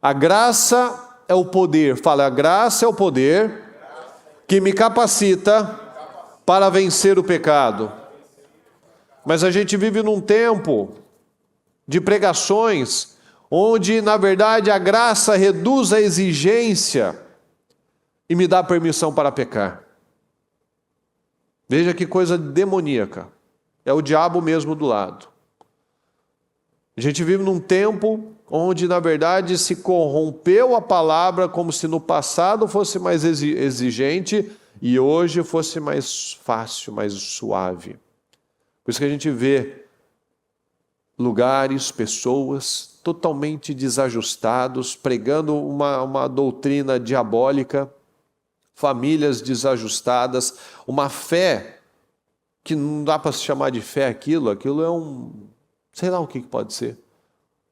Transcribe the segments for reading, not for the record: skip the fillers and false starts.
A graça é o poder. Fala, a graça é o poder que me capacita para vencer o pecado. Mas a gente vive num tempo de pregações onde, na verdade, a graça reduz a exigência e me dá permissão para pecar. Veja que coisa demoníaca. É o diabo mesmo do lado. A gente vive num tempo onde, na verdade, se corrompeu a palavra, como se no passado fosse mais exigente e hoje fosse mais fácil, mais suave. Por isso que a gente vê lugares, pessoas totalmente desajustados, pregando uma doutrina diabólica, famílias desajustadas, uma fé que não dá para se chamar de fé aquilo é sei lá o que pode ser.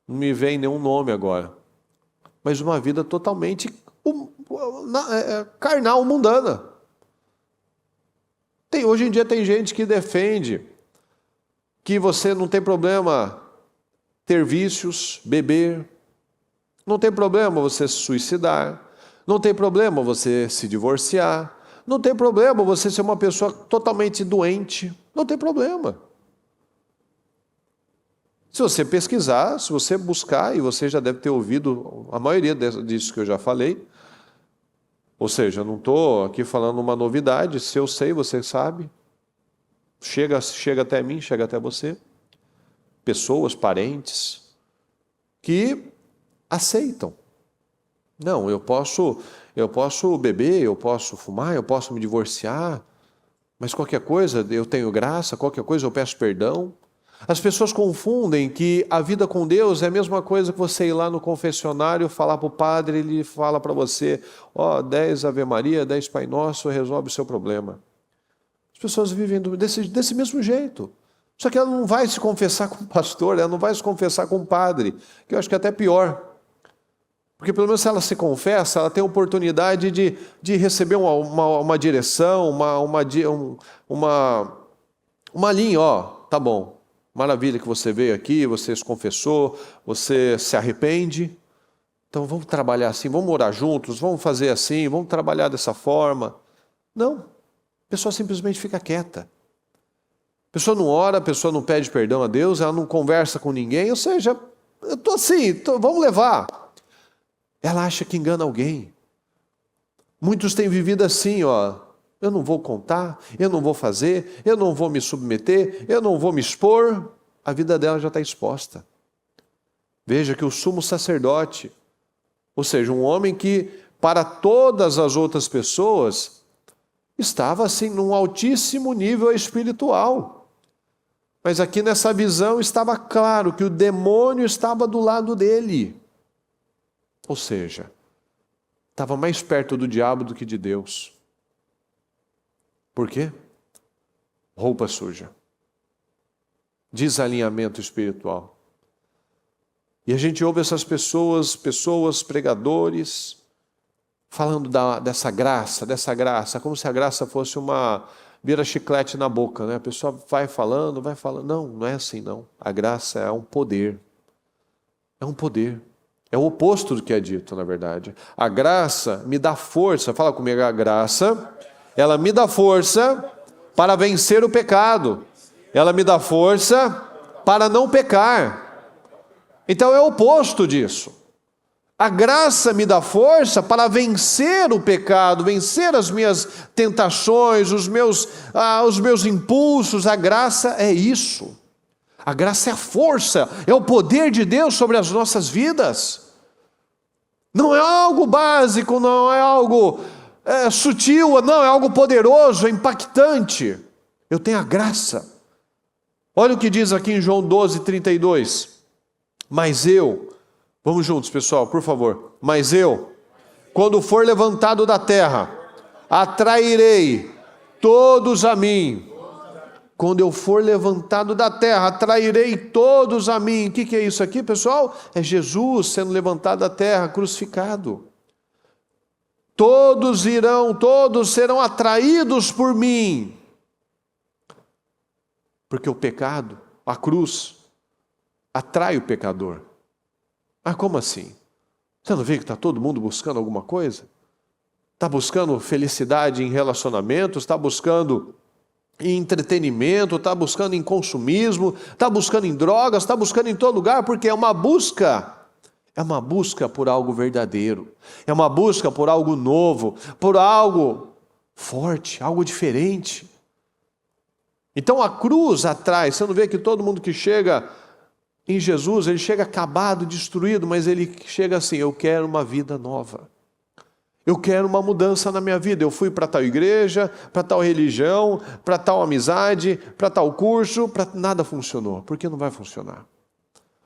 Não me vem nenhum nome agora. Mas uma vida totalmente carnal, mundana. Hoje em dia tem gente que defende que você não tem problema ter vícios, beber, não tem problema você se suicidar, não tem problema você se divorciar, não tem problema você ser uma pessoa totalmente doente, não tem problema. Se você pesquisar, se você buscar, e você já deve ter ouvido a maioria disso que eu já falei, ou seja, não estou aqui falando uma novidade, se eu sei, você sabe, chega até mim, chega até você, pessoas, parentes, que aceitam. Não, eu posso beber, eu posso fumar, eu posso me divorciar, mas qualquer coisa eu tenho graça, qualquer coisa eu peço perdão. As pessoas confundem que a vida com Deus é a mesma coisa que você ir lá no confessionário, falar para o padre, ele fala para você, 10 Ave Maria, 10 Pai Nosso, resolve o seu problema. As pessoas vivem desse mesmo jeito. Só que ela não vai se confessar com o pastor, ela não vai se confessar com o padre, que eu acho que é até pior. Porque pelo menos se ela se confessa, ela tem a oportunidade de receber uma direção, uma linha, tá bom. Maravilha que você veio aqui, você se confessou, você se arrepende. Então vamos trabalhar assim, vamos orar juntos, vamos fazer assim, vamos trabalhar dessa forma. Não, a pessoa simplesmente fica quieta. A pessoa não ora, a pessoa não pede perdão a Deus, ela não conversa com ninguém, ou seja, eu estou assim, vamos levar. Ela acha que engana alguém. Muitos têm vivido assim, eu não vou contar, eu não vou fazer, eu não vou me submeter, eu não vou me expor. A vida dela já está exposta. Veja que o sumo sacerdote, ou seja, um homem que para todas as outras pessoas estava assim num altíssimo nível espiritual. Mas aqui nessa visão estava claro que o demônio estava do lado dele. Ou seja, estava mais perto do diabo do que de Deus. Por quê? Roupa suja. Desalinhamento espiritual. E a gente ouve essas pessoas, pregadores, falando dessa graça, como se a graça fosse vira chiclete na boca, né? A pessoa vai falando. Não é assim não. A graça é um poder. É um poder. É o oposto do que é dito, na verdade. A graça me dá força. Fala comigo, a graça, ela me dá força para vencer o pecado. Ela me dá força para não pecar. Então é o oposto disso. A graça me dá força para vencer o pecado, vencer as minhas tentações, os meus impulsos. A graça é isso. A graça é a força, é o poder de Deus sobre as nossas vidas. Não é algo básico, não é algo sutil, não, é algo poderoso, é impactante. Eu tenho a graça. Olha o que diz aqui em João 12:32. Mas eu, vamos juntos pessoal, por favor. Mas eu, quando for levantado da terra, atrairei todos a mim. Quando eu for levantado da terra, atrairei todos a mim. O que é isso aqui, pessoal? É Jesus sendo levantado da terra, crucificado. Todos serão atraídos por mim. Porque o pecado, a cruz, atrai o pecador. Mas como assim? Você não vê que está todo mundo buscando alguma coisa? Está buscando felicidade em relacionamentos, está buscando em entretenimento, está buscando em consumismo, está buscando em drogas, está buscando em todo lugar, porque é uma busca por algo verdadeiro, é uma busca por algo novo, por algo forte, algo diferente. Então a cruz atrai. Você não vê que todo mundo que chega em Jesus, ele chega acabado, destruído, mas ele chega assim: eu quero uma vida nova. Eu quero uma mudança na minha vida. Eu fui para tal igreja, para tal religião, para tal amizade, para tal curso, nada funcionou. Por que não vai funcionar?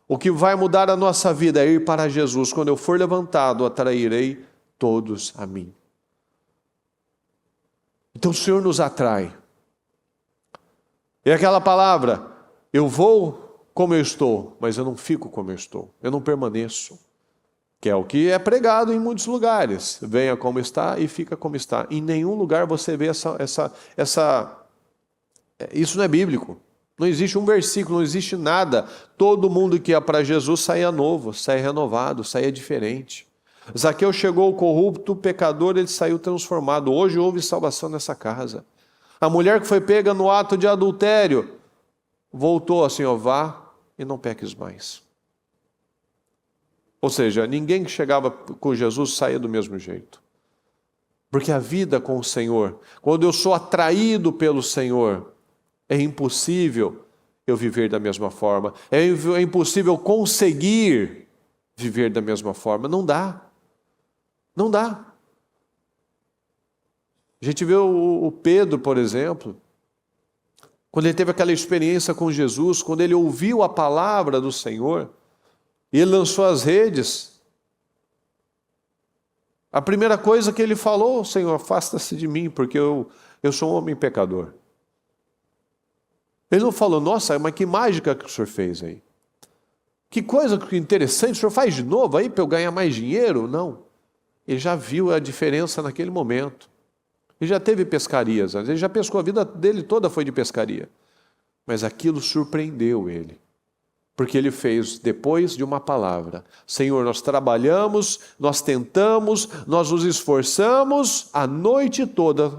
O que vai mudar a nossa vida é ir para Jesus. Quando eu for levantado, atrairei todos a mim. Então o Senhor nos atrai. E aquela palavra: eu vou como eu estou, mas eu não fico como eu estou. Eu não permaneço. Que é o que é pregado em muitos lugares. Venha como está e fica como está. Em nenhum lugar você vê isso não é bíblico. Não existe um versículo, não existe nada. Todo mundo que ia para Jesus saía novo, saía renovado, saía diferente. Zaqueu chegou corrupto, pecador, ele saiu transformado. Hoje houve salvação nessa casa. A mulher que foi pega no ato de adultério voltou assim: ó, vá e não peques mais. Ou seja, ninguém que chegava com Jesus saía do mesmo jeito. Porque a vida com o Senhor, quando eu sou atraído pelo Senhor, é impossível eu viver da mesma forma. É impossível conseguir viver da mesma forma. Não dá. Não dá. A gente vê o Pedro, por exemplo, quando ele teve aquela experiência com Jesus, quando ele ouviu a palavra do Senhor, e ele lançou as redes. A primeira coisa que ele falou: Senhor, afasta-se de mim, porque eu sou um homem pecador. Ele não falou: nossa, mas que mágica que o senhor fez aí. Que coisa interessante, o senhor faz de novo aí para eu ganhar mais dinheiro? Não. Ele já viu a diferença naquele momento. Ele já teve pescarias, ele já pescou, a vida dele toda foi de pescaria. Mas aquilo surpreendeu ele. Porque ele fez depois de uma palavra: Senhor, nós trabalhamos, nós tentamos, nós nos esforçamos a noite toda.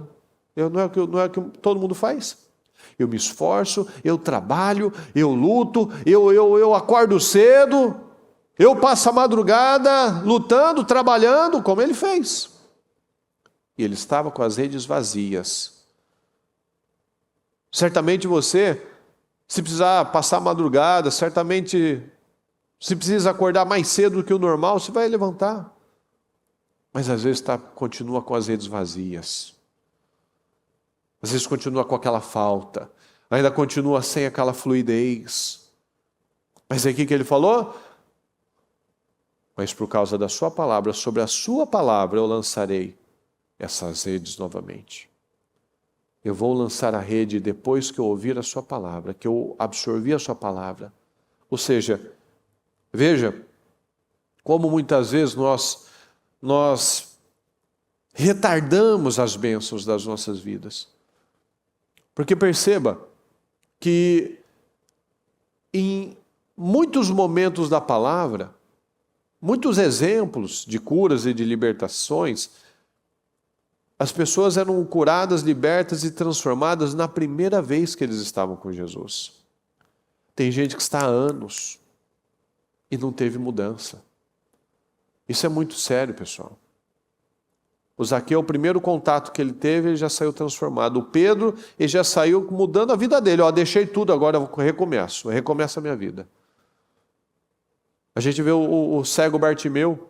Não é o que todo mundo faz? Eu me esforço, eu trabalho, eu luto, eu acordo cedo, eu passo a madrugada lutando, trabalhando, como ele fez. E ele estava com as redes vazias. Certamente você, se precisar passar a madrugada, certamente, se precisa acordar mais cedo do que o normal, você vai levantar. Mas às vezes continua com as redes vazias. Às vezes continua com aquela falta. Ainda continua sem aquela fluidez. Mas aí o que ele falou? Mas por causa da sua palavra, sobre a sua palavra eu lançarei essas redes novamente. Eu vou lançar a rede depois que eu ouvir a sua palavra, que eu absorvi a sua palavra. Ou seja, veja como muitas vezes nós retardamos as bênçãos das nossas vidas. Porque perceba que em muitos momentos da palavra, muitos exemplos de curas e de libertações, as pessoas eram curadas, libertas e transformadas na primeira vez que eles estavam com Jesus. Tem gente que está há anos e não teve mudança. Isso é muito sério, pessoal. O Zaqueu, o primeiro contato que ele teve, ele já saiu transformado. O Pedro, ele já saiu mudando a vida dele. Deixei tudo, agora eu recomeço a minha vida. A gente vê o cego Bartimeu,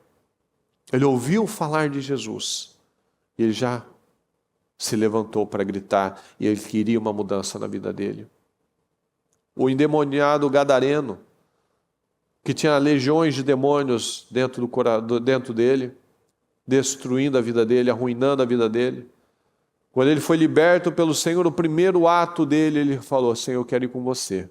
ele ouviu falar de Jesus. E ele já se levantou para gritar, e ele queria uma mudança na vida dele. O endemoniado gadareno, que tinha legiões de demônios dentro dele, destruindo a vida dele, arruinando a vida dele. Quando ele foi liberto pelo Senhor, o primeiro ato dele, ele falou: Senhor, eu quero ir com você.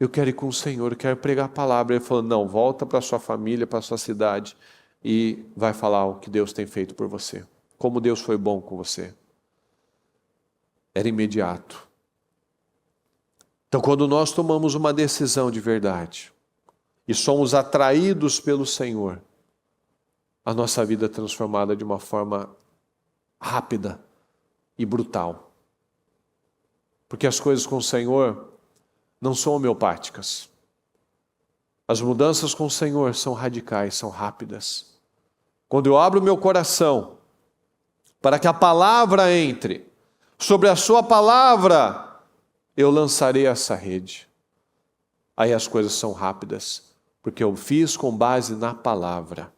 Eu quero ir com o Senhor, eu quero pregar a palavra. Ele falou: não, volta para a sua família, para a sua cidade, e vai falar o que Deus tem feito por você. Como Deus foi bom com você. Era imediato. Então, quando nós tomamos uma decisão de verdade e somos atraídos pelo Senhor, a nossa vida transformada de uma forma rápida e brutal. Porque as coisas com o Senhor não são homeopáticas. As mudanças com o Senhor são radicais, são rápidas. Quando eu abro meu coração para que a palavra entre, sobre a sua palavra eu lançarei essa rede. Aí as coisas são rápidas, porque eu fiz com base na palavra.